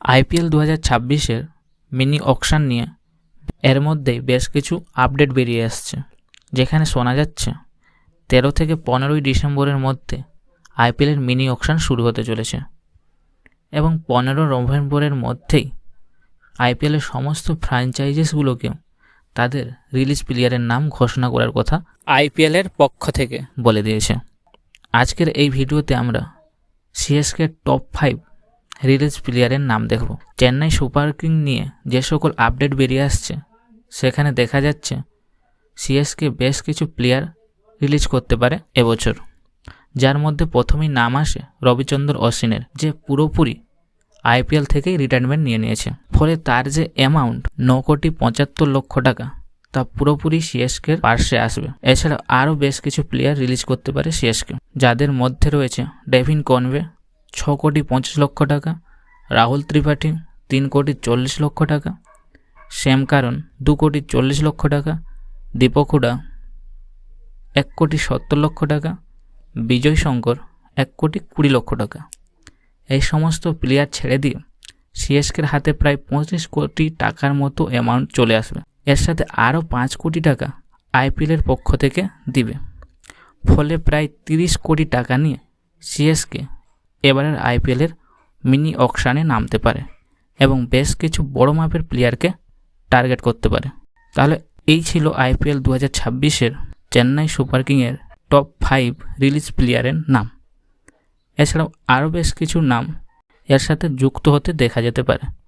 IPL 2026-এর mini auction নিয়ে এর মধ্যেই বেশ কিছু আপডেট বেরিয়ে আসছে, যেখানে শোনা যাচ্ছে 13 থেকে 15ই ডিসেম্বরের মধ্যে আইপিএলের মিনি অকশন শুরু হতে চলেছে এবং 15 নভেম্বরের মধ্যেই আইপিএলের সমস্ত ফ্র্যাঞ্চাইজিসগুলোকেও তাদের রিলিজ প্লেয়ারের নাম ঘোষণা করার কথা আইপিএলের পক্ষ থেকে বলে দিয়েছে। আজকের এই ভিডিওতে আমরা সিএসকে টপ 5 রিলিজ প্লেয়ারের নাম দেখব। চেন্নাই সুপার কিং নিয়ে যে সকল আপডেট বেরিয়ে আসছে সেখানে দেখা যাচ্ছে সিএসকে বেশ কিছু প্লেয়ার রিলিজ করতে পারে এবছর, যার মধ্যে প্রথমেই নাম আসে রবিচন্দ্রন অশ্বিনের, যে পুরোপুরি আইপিএল থেকেই রিটায়ারমেন্ট নিয়ে নিয়েছে। ফলে তার যে অ্যামাউন্ট 9,75,00,000 টাকা তা পুরোপুরি সিএসকের পার্শ্বে আসবে। এছাড়া আরও বেশ কিছু প্লেয়ার রিলিজ করতে পারে সিএসকে, যাদের মধ্যে রয়েছে ডেভিন কনওয়ে 6,50,00,000 টাকা, রাহুল ত্রিপাঠী 3,40,00,000 টাকা, শ্যাম কারণ 2,40,00,000 টাকা, দীপক হুডা 1,70,00,000 টাকা, বিজয় শঙ্কর 1,20,00,000 টাকা। এই সমস্ত প্লেয়ার ছেড়ে দিয়ে সিএসকের হাতে প্রায় 25 কোটি টাকার মতো অ্যামাউন্ট চলে আসবে। এর সাথে আরও 5 কোটি টাকা আইপিএলের পক্ষ থেকে দিবে। ফলে প্রায় 30 কোটি টাকা নিয়ে সিএসকে এবারের আইপিএলের মিনি অকশানে নামতে পারে এবং বেশ কিছু বড় মাপের প্লেয়ারকে টার্গেট করতে পারে। তাহলে এই ছিল আইপিএল 2026-এর চেন্নাই সুপার কিংয়ের টপ 5 রিলিজ প্লেয়ারের নাম। এছাড়াও আরও বেশ কিছু নাম এর সাথে যুক্ত হতে দেখা যেতে পারে।